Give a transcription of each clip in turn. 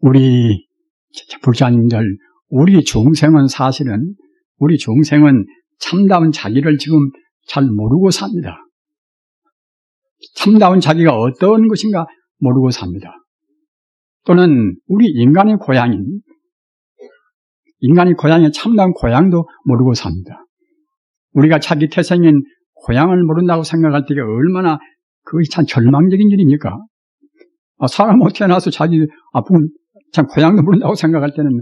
우리 불자님들, 우리 중생은 사실은, 우리 중생은 참다운 자기를 지금 잘 모르고 삽니다. 참다운 자기가 어떤 것인가 모르고 삽니다. 또는 우리 인간의 고향인, 인간의 고향의 참다운 고향도 모르고 삽니다. 우리가 자기 태생인 고향을 모른다고 생각할 때가 얼마나 그것이 참 절망적인 일입니까? 사람 못 태어나서 자기 아픈 참 고향도 모른다고 생각할 때는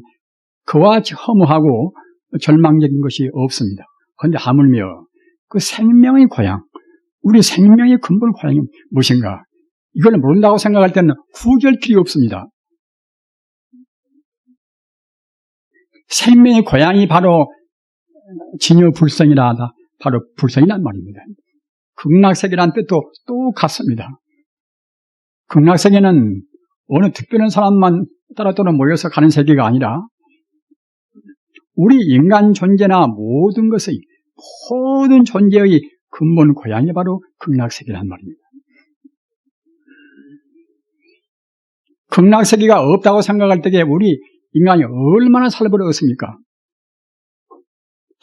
그와 같이 허무하고 절망적인 것이 없습니다. 그런데 하물며 그 생명의 고향, 우리 생명의 근본 고향이 무엇인가? 이걸 모른다고 생각할 때는 후절 길이 없습니다. 생명의 고향이 바로 진여불성이라, 바로 불성이란 말입니다. 극락세계란 뜻도 똑같습니다. 극락세계는 어느 특별한 사람만 따라따라 모여서 가는 세계가 아니라 우리 인간 존재나 모든 것의, 모든 존재의 근본 고향이 바로 극락세계란 말입니다. 극락세계가 없다고 생각할 때에 우리 인간이 얼마나 살벌 얻습니까?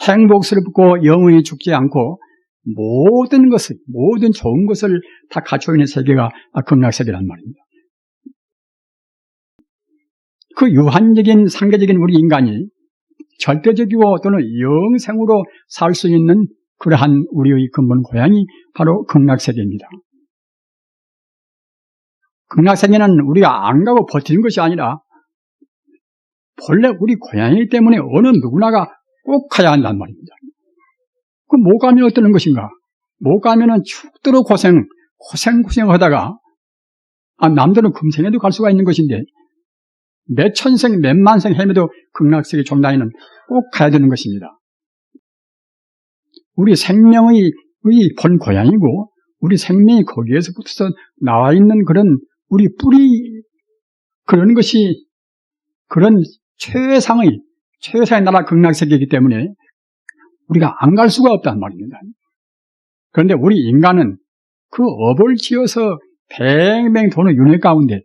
행복스럽고 영원히 죽지 않고 모든 것을, 모든 좋은 것을 다 갖추고 있는 세계가 극락세계란 말입니다. 그 유한적인 상대적인 우리 인간이 절대적이고 또는 영생으로 살 수 있는 그러한 우리의 근본 고향이 바로 극락세계입니다. 극락세계는 우리가 안 가고 버티는 것이 아니라 본래 우리 고향이기 때문에 어느 누구나가 꼭 가야 한단 말입니다. 그럼 못 가면 어떠는 것인가? 못 가면은 죽도록 고생하다가 남들은 금생에도 갈 수가 있는 것인데 몇 천생, 몇 만생 헤매도 극락세계 종단에는 꼭 가야 되는 것입니다. 우리 생명의 본 고향이고 우리 생명이 거기에서부터 나와 있는 그런 우리 뿌리, 그런 것이 그런 최상의 나라 극락세계이기 때문에 우리가 안 갈 수가 없단 말입니다. 그런데 우리 인간은 그 업을 지어서 뱅뱅 도는 윤회 가운데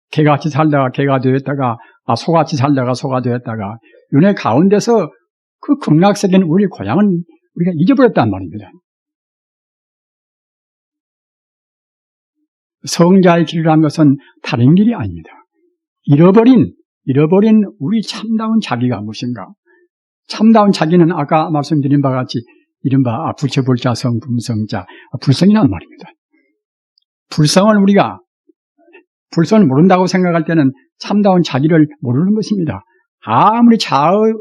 개같이 살다가 개가 되었다가 소같이 살다가 소가 되었다가 윤회 가운데서 그 극락세계는 우리 고향은 우리가 잊어버렸단 말입니다. 성자의 길이라는 것은 다른 길이 아닙니다. 잃어버린 우리 참다운 자기가 무엇인가? 참다운 자기는 아까 말씀드린 바와 같이 이른바 부처불자 성품성자 불성이라는 말입니다. 불성을 모른다고 생각할 때는 참다운 자기를 모르는 것입니다. 아무리 자의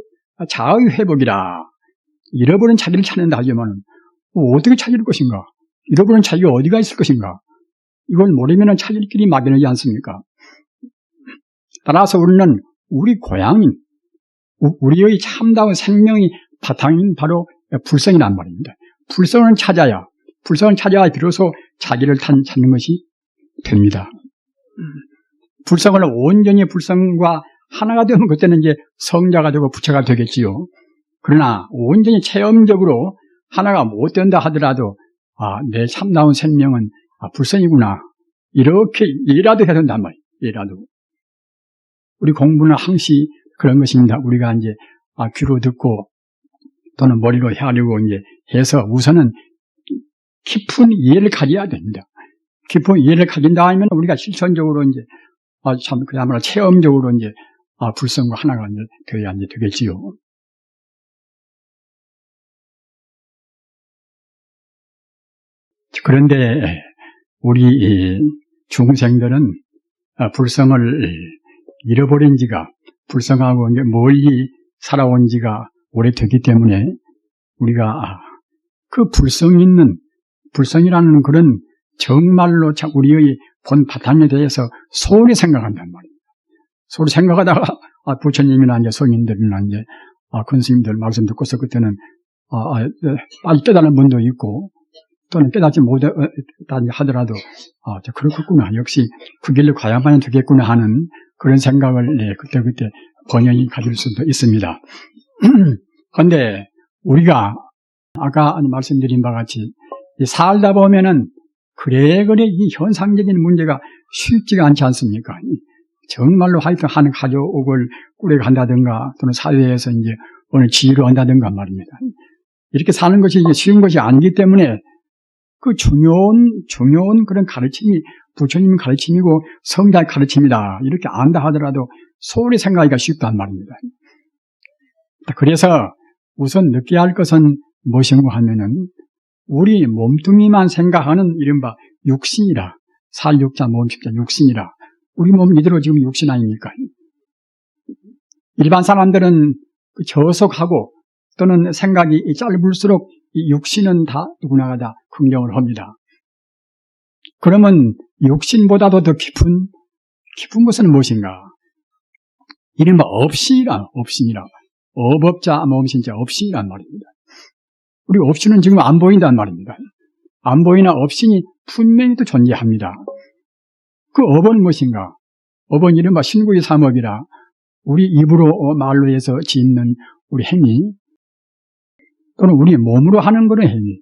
회복이라 잃어버린 자기를 찾는다 하지만 어떻게 찾을 것인가? 잃어버린 자기가 어디가 있을 것인가? 이걸 모르면 찾을 길이 막연하지 않습니까? 따라서 우리는 우리 고향인, 우리의 참다운 생명이 바탕인 바로 불성이란 말입니다. 불성을 찾아야 비로소 자기를 찾는 것이 됩니다. 불성을 온전히 불성과 하나가 되면 그때는 이제 성자가 되고 부처가 되겠지요. 그러나 온전히 체험적으로 하나가 못 된다 하더라도 내 참다운 생명은 불성이구나. 이렇게 이해라도 해야 된단 말이에요. 이해라도. 우리 공부는 항시 그런 것입니다. 우리가 이제 귀로 듣고 또는 머리로 헤아리고 이제 해서 우선은 깊은 이해를 가져야 됩니다. 깊은 이해를 가진 다음에 우리가 실천적으로 이제 그야말로 체험적으로 이제 불성과 하나가 이제 되어야 이제 되겠지요. 그런데 우리 중생들은 불성을 잃어버린 지가, 불성하고 멀리 살아온 지가 오래됐기 때문에 우리가 그 불성이라는 그런 정말로 우리의 본 바탕에 대해서 소홀히 생각한단 말입니다. 소홀히 생각하다가 부처님이나 이제 성인들이나 이제 큰 스님들 말씀 듣고서 그때는 빨리 깨달은 분도 있고 또는 깨닫지 못하다 하더라도 그렇겠구나, 역시 그 길로 가야만 되겠구나 하는 그런 생각을 그때 번영이 가질 수도 있습니다. 그런데 우리가 아까 말씀드린 바와 같이 살다 보면은 그래 이 현상적인 문제가 쉽지가 않지 않습니까? 정말로 하여튼 한 가족을 꾸려간다든가 또는 사회에서 이제 어느 지위를 얻는다든가 말입니다. 이렇게 사는 것이 이제 쉬운 것이 아니기 때문에 그 중요한 그런 가르침이 부처님 가르침이고 성자의 가르침이다. 이렇게 안다 하더라도 소홀히 생각하기가 쉽단 말입니다. 그래서 우선 느껴야 할 것은 무엇인가 하면은 우리 몸뚱이만 생각하는 이른바 육신이라. 살육자 몸십자 육신이라. 우리 몸 이대로 지금 육신 아닙니까? 일반 사람들은 저속하고 또는 생각이 짧을수록 이 육신은 다 누구나가 다 긍정을 합니다. 그러면 육신보다도 더 깊은 것은 무엇인가? 이른바 업신이라. 업업자 몸신자 업신이란 말입니다. 우리 업신은 지금 안 보인단 말입니다. 안 보이나 업신이 분명히 또 존재합니다. 그 업은 무엇인가? 업은 이른바 신구의 삼업이라 우리 입으로 말로 해서 짓는 우리 행위 또는 우리 몸으로 하는 그런 행위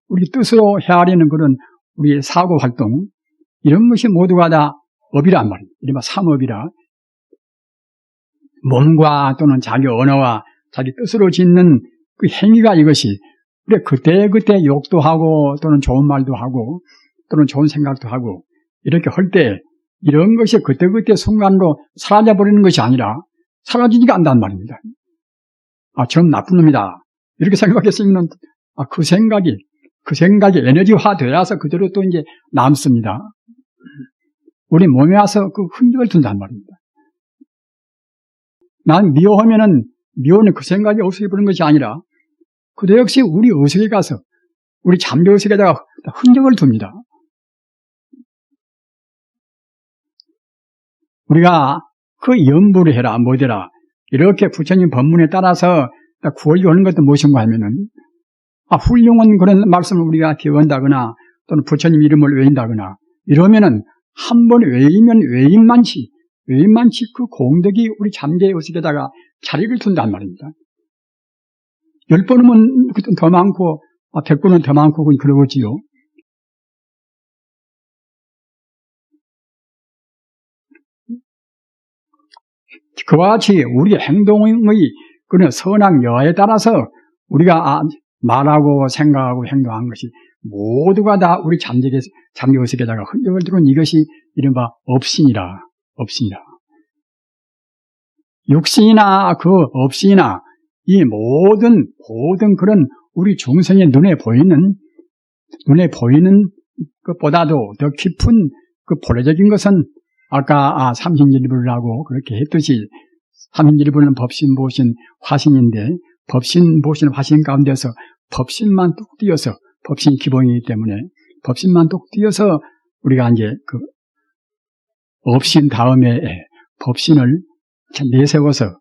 우리 뜻으로 헤아리는 그런 우리의 사고 활동 이런 것이 모두가 다 업이란 말입니다. 이른바 삼업이라 몸과 또는 자기 언어와 자기 뜻으로 짓는 그 행위가 이것이 우리 그때 욕도 하고 또는 좋은 말도 하고 또는 좋은 생각도 하고 이렇게 할 때 이런 것이 그때 순간으로 사라져버리는 것이 아니라 사라지지가 않단 말입니다. 전 나쁜 놈이다. 이렇게 생각했으면 그 생각이 에너지화 되어서 그대로 또 이제 남습니다. 우리 몸에 와서 그 흔적을 둔단 말입니다. 난 미워하면은 미워는 그 생각이 없어져버리는 것이 아니라 그도 역시 우리 의식에 가서 우리 잠재의식에다가 흔적을 둡니다. 우리가 그 염불을 해라 뭐되라 이렇게 부처님 법문에 따라서 구하려고 하는 것도 무엇인가 하면은 훌륭한 그런 말씀을 우리가 기원다거나 또는 부처님 이름을 외운다거나 이러면은 한 번 외우면 외인만치 그 공덕이 우리 잠재의식에다가 자리를 둔단 말입니다. 10번이면 더 많고 100번은 더 많고 그러지요. 그와 같이 우리 행동의 그런 선악 여하에 따라서 우리가 말하고 생각하고 행동한 것이 모두가 다 우리 잠재의식에다가 흔적을 두는 이것이 이른바 업신이라. 육신이나 그 업신이나 이 모든 그런 우리 중생의 눈에 보이는 것보다도 더 깊은 그 본래적인 것은 아까 삼신일부라고 그렇게 했듯이 삼신일부는 법신, 보신, 화신인데 법신, 보신, 화신 가운데서 법신만 뚝 띄어서 법신 기본이기 때문에 법신만 뚝 띄어서 우리가 이제 그 업신 다음에 법신을 내세워서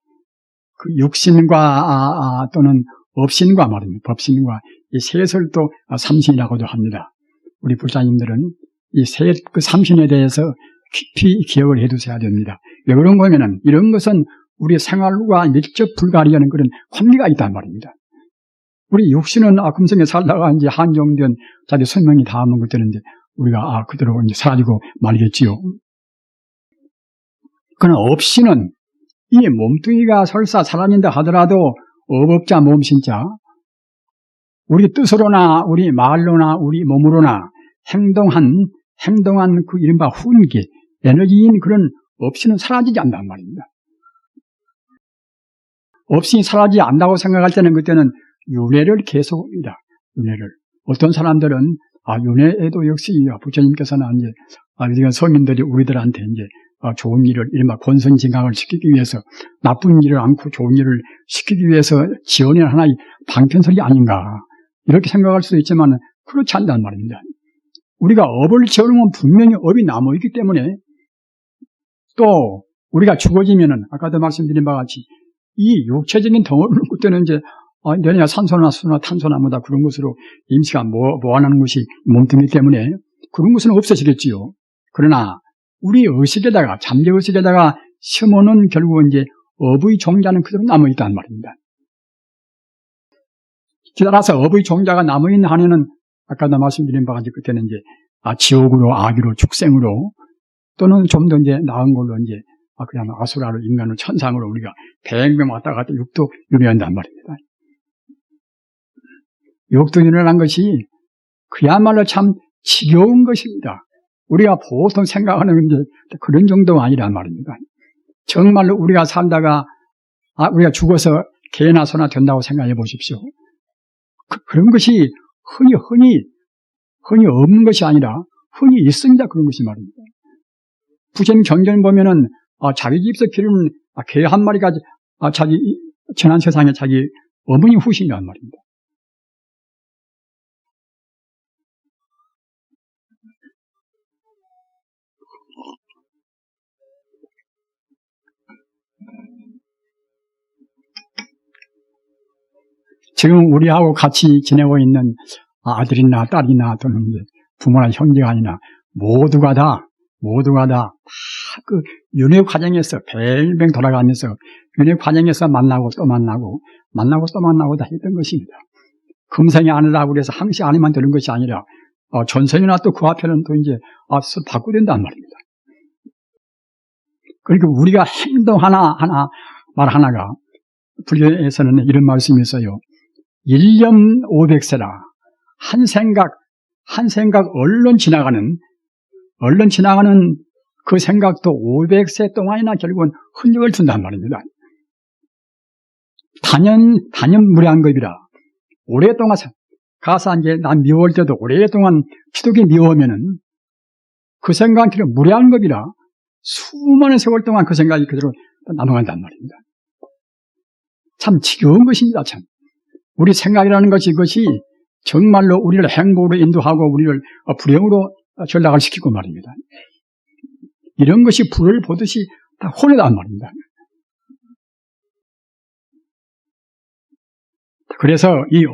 그 육신과 또는 업신과 말입니다. 법신과 이 셋을 또 삼신이라고도 합니다. 우리 불자님들은 이 셋 그 삼신에 대해서 깊이 기억을 해두셔야 됩니다. 왜 그런 거면은 이런 것은 우리 생활과 밀접 불가리하는 그런 관계가 있단 말입니다. 우리 육신은 금생에 살다가 이제 한정된 자기寿命이 닿으면 그때는 이제 우리가 그대로 이제 사라지고 말겠지요. 그러나 업신은 이 몸뚱이가 설사 사라진다 하더라도 업업자 몸신자 우리 뜻으로나 우리 말로나 우리 몸으로나 행동한 그 이른바 훈기 에너지인 그런 업신은 사라지지 않는단 말입니다. 업신이 사라지지 않는다고 생각할 때는 그때는 윤회를 계속합니다. 윤회를. 어떤 사람들은 윤회에도 역시 부처님께서는 이제 성인들이 우리들한테 이제 좋은 일을 이른바 권선징악을 시키기 위해서 나쁜 일을 않고 좋은 일을 시키기 위해서 지어낸 하나의 방편설이 아닌가 이렇게 생각할 수도 있지만 그렇지 않단 말입니다. 우리가 업을 지어놓으면 분명히 업이 남아있기 때문에 또 우리가 죽어지면은 아까도 말씀드린 바와 같이 이 육체적인 덩어리는 그때는 이제 내가 산소나 수나 탄소나 뭐다 그런 것으로 임시가 모아나는 것이 몸뚱이 때문에 그런 것은 없어지겠지요. 그러나 우리 의식에다가 잠재의식에다가 심어놓은 결국은 이제 업의 종자는 그대로 남아있단 말입니다. 따라서 업의 종자가 남아있는 한에는 아까도 말씀드린 바가 그때는 이제 지옥으로 악으로 축생으로 또는 좀 더 이제 나은 걸로 이제 그냥 아수라로 인간을 천상으로 우리가 100명 왔다 갔다 육도 윤회한단 말입니다. 육도 윤회란 것이 그야말로 참 지겨운 것입니다. 우리가 보통 생각하는 그런 정도가 아니란 말입니다. 정말로 우리가 살다가 우리가 죽어서 개나 소나 된다고 생각해 보십시오. 그런 것이 흔히 없는 것이 아니라 흔히 있습니다. 그런 것이 말입니다. 부처님 경전 보면은 자기 집에서 기르는 개 한 마리가 자기 지난 세상에 자기 어머니 후신이란 말입니다. 지금 우리하고 같이 지내고 있는 아들이나 딸이나 또는 부모나 형제가 아니나 모두가 다 그 윤회 과정에서 뱅뱅 돌아가면서 윤회 과정에서 만나고 또 만나고 다 했던 것입니다. 금생이 아니라고 그래서 항시 안에만 되는 것이 아니라 전생이나 또 그 앞에는 또 이제 바꾸야 된단 말입니다. 그러니까 우리가 행동 말 하나가 불교에서는 이런 말씀이 있어요. 1년 500세라. 한 생각 얼른 지나가는 그 생각도 500세 동안이나 결국은 흔적을 둔단 말입니다. 단연무량겁이라. 오랫동안 가서 이제 난 미워할 때도 오랫동안 피독이 미워하면은 그 생각이 무량겁이라. 수많은 세월 동안 그 생각이 그대로 남아간단 말입니다. 참 지겨운 것입니다. 참. 우리 생각이라는 것이 이것이 정말로 우리를 행복으로 인도하고 우리를 불행으로 전락을 시키고 말입니다. 이런 것이 불을 보듯이 다 혼내단 말입니다. 그래서 이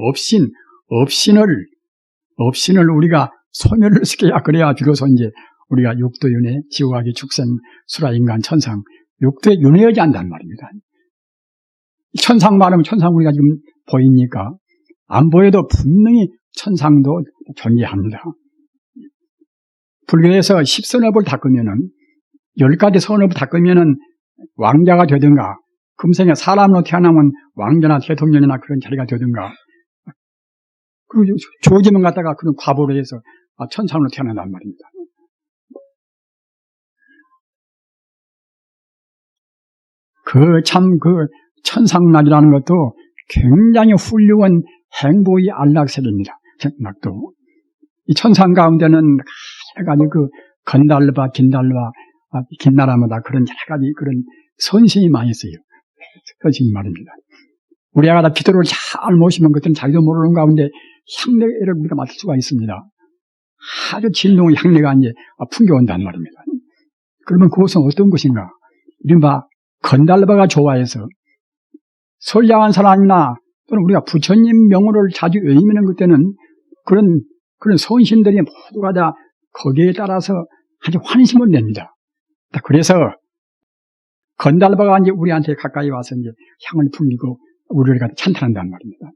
업신을 우리가 소멸을 시켜야 그래야 비로소 이제 우리가 육도윤회, 지옥하기, 축생, 수라, 인간, 천상, 육도에 윤회하지 않단 말입니다. 천상 말하면 천상 우리가 지금 보입니까? 안 보여도 분명히 천상도 존재합니다. 불교에서 10선업을 닦으면은 10가지 선업을 닦으면은 왕자가 되든가 금생에 사람으로 태어나면 왕자나 대통령이나 그런 자리가 되든가 그리고 조지면 갖다가 그런 과보로 해서 천상으로 태어난단 말입니다. 그 천상락이라는 것도 굉장히 훌륭한 행복의 안락세계입니다. 낙도. 이 천상 가운데는 여러 가지 건달바, 긴나라마다 그런 여러 가지 그런 선신이 많이 있어요. 선신이 말입니다. 우리가 다 기도를 잘 모시면 그때는 자기도 모르는 가운데 향내를 우리가 맡을 수가 있습니다. 아주 진동의 향내가 이제 풍겨온단 말입니다. 그러면 그것은 어떤 것인가? 이른바 건달바가 좋아해서 선량한 사람이나 또는 우리가 부처님 명호를 자주 외우면 그때는 그런 선신들이 모두가 다 거기에 따라서 아주 환심을 냅니다. 그래서 건달바가 이제 우리한테 가까이 와서 이제 향을 풍기고 우리를 갖다 찬탄한단 말입니다.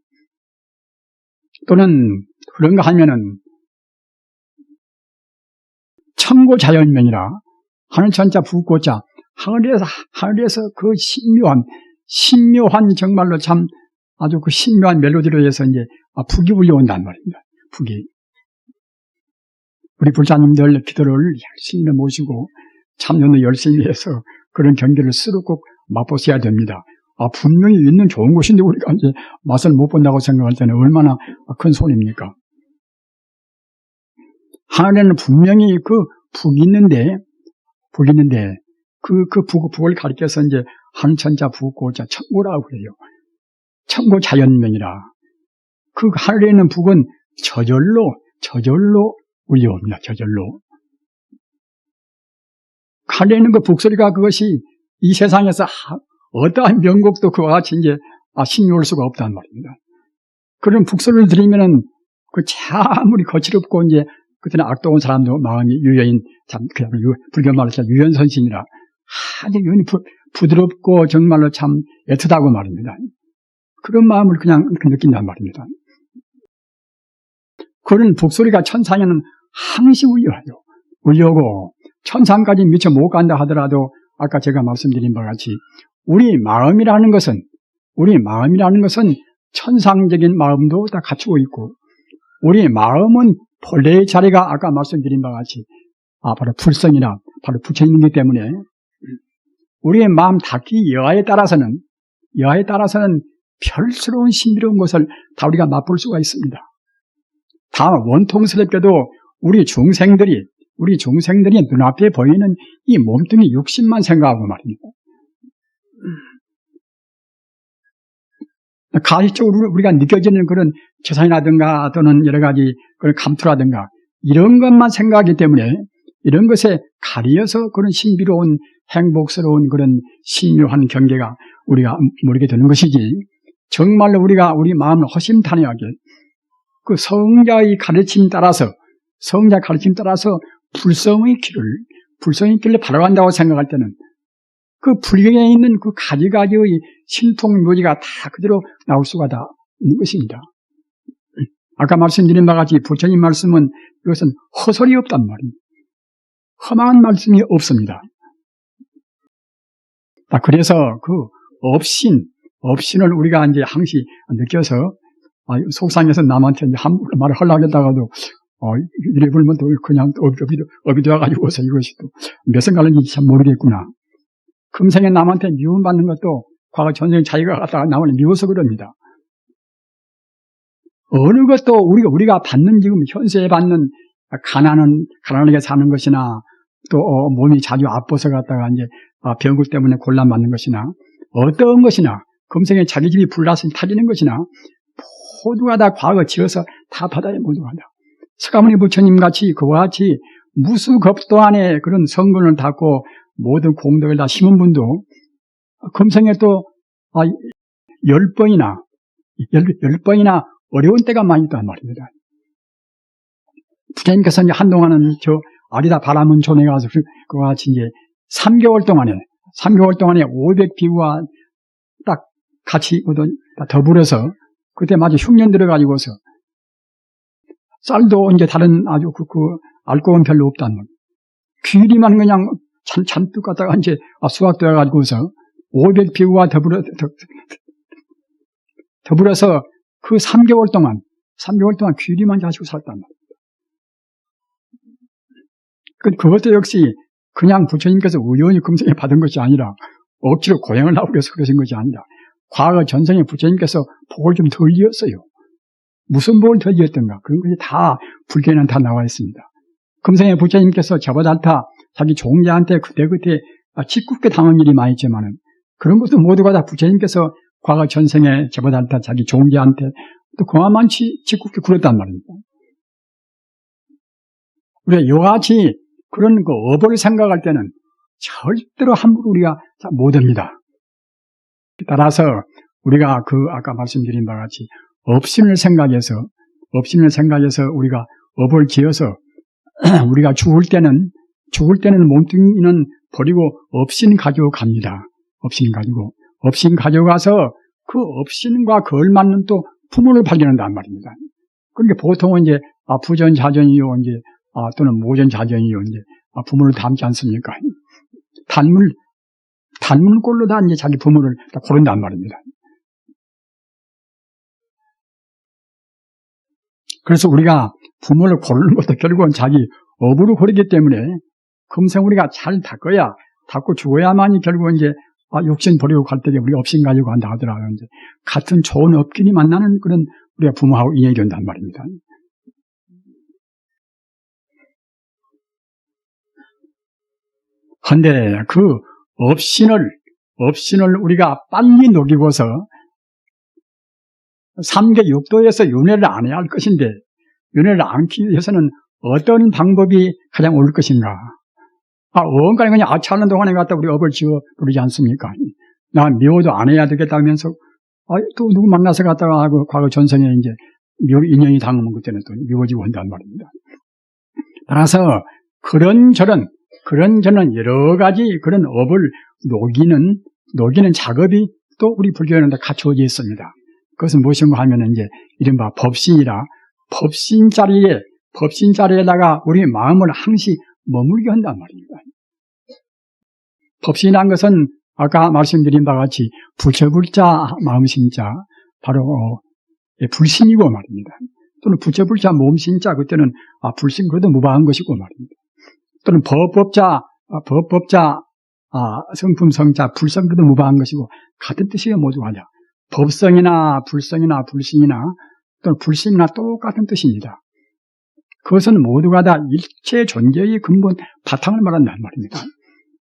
또는 그런가 하면은 청고자연명이라 하늘천자 부고자 하늘에서 그 신묘한 정말로 참 아주 그 신묘한 멜로디로 해서 이제 북이 울려온단 말입니다. 북이. 우리 불자님들 기도를 열심히 모시고 참여도 열심히 해서 그런 경계를 스스로 꼭 맛보셔야 됩니다. 분명히 있는 좋은 곳인데 우리가 이제 맛을 못 본다고 생각할 때는 얼마나 큰 손입니까? 하늘에는 분명히 그 북이 있는데 그 북을 가리켜서 이제 하늘천자 부고자 청고라고 그래요. 청고 자연명이라. 그 하늘에 있는 북은 저절로 울려옵니다. 저절로. 하늘에 있는 그 북소리가 그것이 이 세상에서 어떠한 명곡도 그와 같이 이제 신묘할 수가 없단 말입니다. 그런 북소리를 들으면은 아무리 거칠었고 이제 그때는 악도 온 사람도 마음이 유여인 그냥 불교 말로 유연선신이라 아주 부드럽고 정말로 참 애틋하고 말입니다. 그런 마음을 그냥 느낀단 말입니다. 그런 북소리가 천상에는 항시 울려요. 울려오고 천상까지 미처 못 간다 하더라도 아까 제가 말씀드린 바와 같이 우리 마음이라는 것은 천상적인 마음도 다 갖추고 있고 우리 마음은 본래의 자리가 아까 말씀드린 바와 같이 바로 불성이나 바로 부처님이기 때문에 우리의 마음 닫기 여하에 따라서는 별스러운 신비로운 것을 다 우리가 맛볼 수가 있습니다. 다만 원통스럽게도 우리 중생들이 눈앞에 보이는 이 몸뚱이 육신만 생각하고 말입니다. 가시적으로 우리가 느껴지는 그런 재산이라든가 또는 여러 가지 그런 감투라든가 이런 것만 생각하기 때문에 이런 것에 가리어서 그런 신비로운 행복스러운 그런 신묘한 경계가 우리가 모르게 되는 것이지 정말로 우리 마음을 허심탄회하게 그 성자의 가르침 따라서 불성의 길을 바라간다고 생각할 때는 그 불경에 있는 그 가지가지의 신통묘지가 다 그대로 나올 수가 다 있는 것입니다. 아까 말씀드린 바와 같이 부처님 말씀은 이것은 허설이 없단 말입니다. 험한 말씀이 없습니다. 그래서 그 업신을 우리가 이제 항시 느껴서 속상해서 남한테 이제 함부로 말을 하려고 했다가도 이래 불면 또 그냥 업이 되어가지고서 이것이 또 몇 선 갈는지 참 모르겠구나. 금생에 남한테 미움받는 것도 과거 전생에 자기가 갖다가 남을 미워서 그럽니다. 어느 것도 우리가 받는 지금 현세에 받는 가난하게 사는 것이나 또 몸이 자주 아파서 갖다가 이제 병구 때문에 곤란받는 것이나 어떤 것이나 금생에 자기 집이 불나서 타지는 것이나 모두가 다 과거 지어서 다 받아야 모두가 다. 서가모니 부처님 같이 그와 같이 무수겁도 안에 그런 성분을 닦고 모든 공덕을 다 심은 분도 금생에 또 10번이나 어려운 때가 많이 있단 말입니다. 부처님께서 이제 한동안은 저 아리다 바라문촌에 가서 그와 같이 이제 3개월 동안에 500비구와 딱 같이 더불어서 그때 마치 흉년 들어가지고서 쌀도 이제 다른 아주 그 알코올은 별로 없다는 거예요. 귀리만 그냥 잔뜩 갖다가 이제 수확되어가지고서 500비구와 더불어서 그 3개월 동안 귀리만 가지고 살았단 말이에요. 그것도 역시 그냥 부처님께서 우연히 금생에 받은 것이 아니라 억지로 고행을 나오기 위해서 그러신 것이 아니라 과거 전생에 부처님께서 복을 좀 덜 이었어요. 무슨 복을 덜 이었던가 그런 것이 다 불교에는 다 나와 있습니다. 금생에 부처님께서 저보달타 자기 종자한테 그때 짓궂게 당한 일이 많이 있지만은 그런 것도 모두가 다 부처님께서 과거 전생에 저보달타 자기 종자한테 또 그만치 짓궂게 굴었단 말입니다. 우리가 이와같이 그런 그 업을 생각할 때는 절대로 함부로 우리가 못 합니다. 따라서 우리가 아까 말씀드린 바와 같이 업신을 생각해서 우리가 업을 지어서 우리가 죽을 때는 몸뚱이는 버리고 업신 가지고 갑니다. 업신 가지고 가서 그 업신과 걸맞는 또 부모를 발견한단 말입니다. 그러니까 보통은 이제 부전자전이요 이제 또는 모전자전이요 이제 부모를 닮지 않습니까? 닮은 꼴로 다 이제 자기 부모를 다 고른단 말입니다. 그래서 우리가 부모를 고르는 것도 결국은 자기 업으로 고르기 때문에 금생 우리가 잘 닦고 죽어야만이 결국은 이제 육신 버리고 갈 때 우리가 업신 가지고 간다 하더라도 이제 같은 좋은 업길이 만나는 그런 우리가 부모하고 인연이 된단 말입니다. 그런데 그 업신을 우리가 빨리 녹이고서 3계 6도에서 윤회를 안 해야 할 것인데 윤회를 안기 위해서는 어떤 방법이 가장 옳을 것인가? 어언가에 그냥 아차하는 동안에 갖다 우리 업을 지어 부르지 않습니까? 나 미워도 안 해야 되겠다면서 또 누구 만나서 갔다가 하고 과거 전생에 이제 인연이 당하면 그때는 또 미워지고 한단 말입니다. 따라서 그런저런 여러 가지 그런 업을 녹이는 작업이 또 우리 불교에는 다 갖추어져 있습니다. 그것은 무엇인가 하면은 이제 이른바 법신이라 법신 자리에다가 우리 마음을 항시 머물게 한단 말입니다. 법신이란 것은 아까 말씀드린 바와 같이 부처불자 마음신자 바로 불신이고 말입니다. 또는 부처불자 몸신자 그때는 불신 그래도 무방한 것이고 말입니다. 또는 법법자 성품성자 불성 그래도 무방한 것이고 같은 뜻이에요. 모두가 다. 법성이나 불성이나 불신이나 또는 불신이나 똑같은 뜻입니다. 그것은 모두가 다 일체 존재의 근본 바탕을 말한다는 말입니다.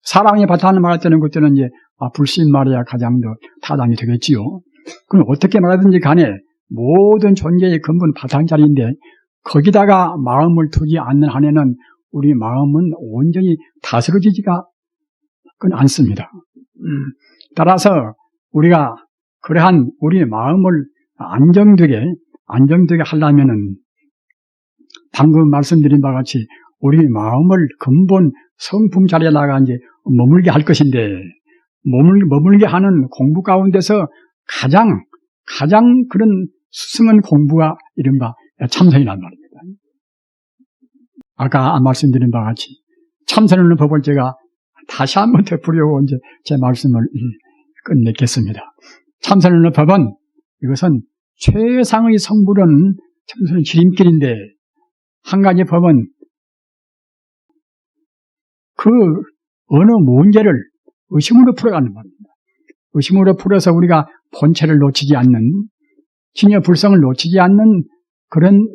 사랑의 바탕을 말할 때는 그때는 이제 불신 말이야 가장 더 타당이 되겠지요. 그럼 어떻게 말하든지 간에 모든 존재의 근본 바탕 자리인데 거기다가 마음을 두지 않는 한에는 우리 마음은 온전히 다스려지지가 않습니다. 따라서 우리가 그러한 우리 마음을 안정되게 하려면은 방금 말씀드린 바와 같이 우리 마음을 근본 성품 자리에다가 이제 머물게 할 것인데 머물게 하는 공부 가운데서 가장 그런 수승한 공부가 이른바 참선이란 말입니다. 아까 말씀드린 바와 같이 참선하는 법을 제가 다시 한번 되풀이하고 이제 제 말씀을 끝내겠습니다. 참선하는 법은 이것은 최상의 성불은 참선의 지름길인데 한 가지 법은 그 어느 문제를 의심으로 풀어가는 겁니다. 의심으로 풀어서 우리가 본체를 놓치지 않는 진여 불성을 놓치지 않는 그런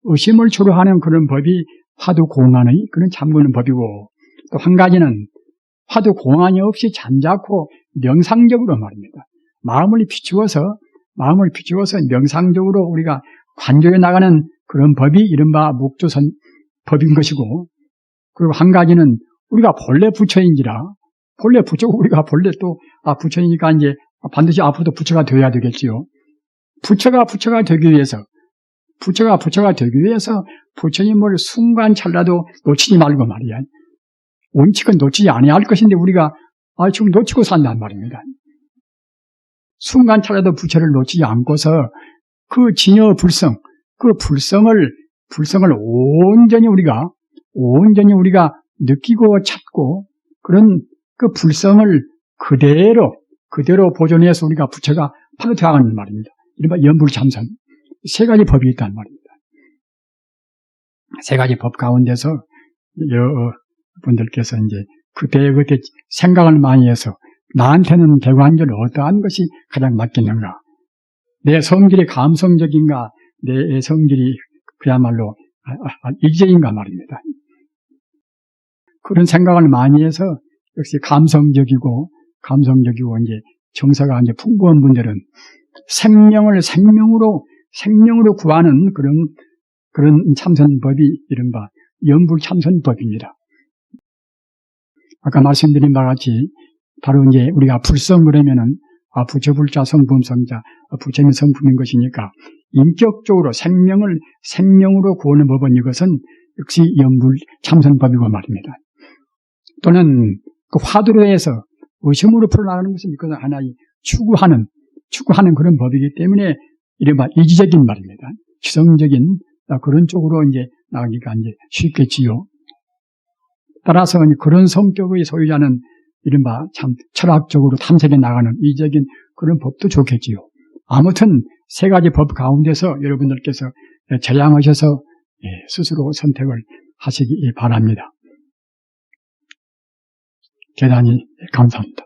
의심을 주로 하는 그런 법이 화두공안의 그런 잠그는 법이고 또 한 가지는 화두공안이 없이 잠자코 명상적으로 말입니다. 마음을 비추어서 명상적으로 우리가 관조해 나가는 그런 법이 이른바 묵조선 법인 것이고 그리고 한 가지는 우리가 본래 부처인지라 본래 부처고 우리가 본래 또 부처이니까 이제 반드시 앞으로도 부처가 되어야 되겠지요. 부처가 되기 위해서 부처님을 순간 찰나도 놓치지 말고 말이야. 원칙은 놓치지 않아야 할 것인데 우리가 지금 놓치고 산단 말입니다. 순간 찰나도 부처를 놓치지 않고서 그 진여 불성, 그 불성을 온전히 우리가 느끼고 찾고 그런 그 불성을 그대로 보존해서 우리가 부처가 바로 되어가는 말입니다. 이른바 연불참선. 세 가지 법이 있단 말입니다. 세 가지 법 가운데서 여러분들께서 이제 그때 생각을 많이 해서 나한테는 대관절로 어떠한 것이 가장 맞겠는가? 내 성질이 감성적인가? 내 성질이 그야말로 이기적인가 말입니다. 그런 생각을 많이 해서 역시 감성적이고 이제 정서가 이제 풍부한 분들은 생명을 생명으로 구하는 그런 참선법이 이른바 연불참선법입니다. 아까 말씀드린 바와 같이 바로 이제 우리가 불성 그러면은 부처불자 성품성자 부처님 성품인 것이니까 인격적으로 생명으로 구하는 법은 이것은 역시 연불참선법이고 말입니다. 또는 그 화두로 해서 의심으로 풀어나가는 것은 이것은 하나의 추구하는 그런 법이기 때문에 이른바 이기적인 말입니다. 지성적인 그런 쪽으로 이제 나가기가 이제 쉽겠지요. 따라서 그런 성격의 소유자는 이른바 참 철학적으로 탐색해 나가는 이기적인 그런 법도 좋겠지요. 아무튼 세 가지 법 가운데서 여러분들께서 저양하셔서 스스로 선택을 하시기 바랍니다. 대단히 감사합니다.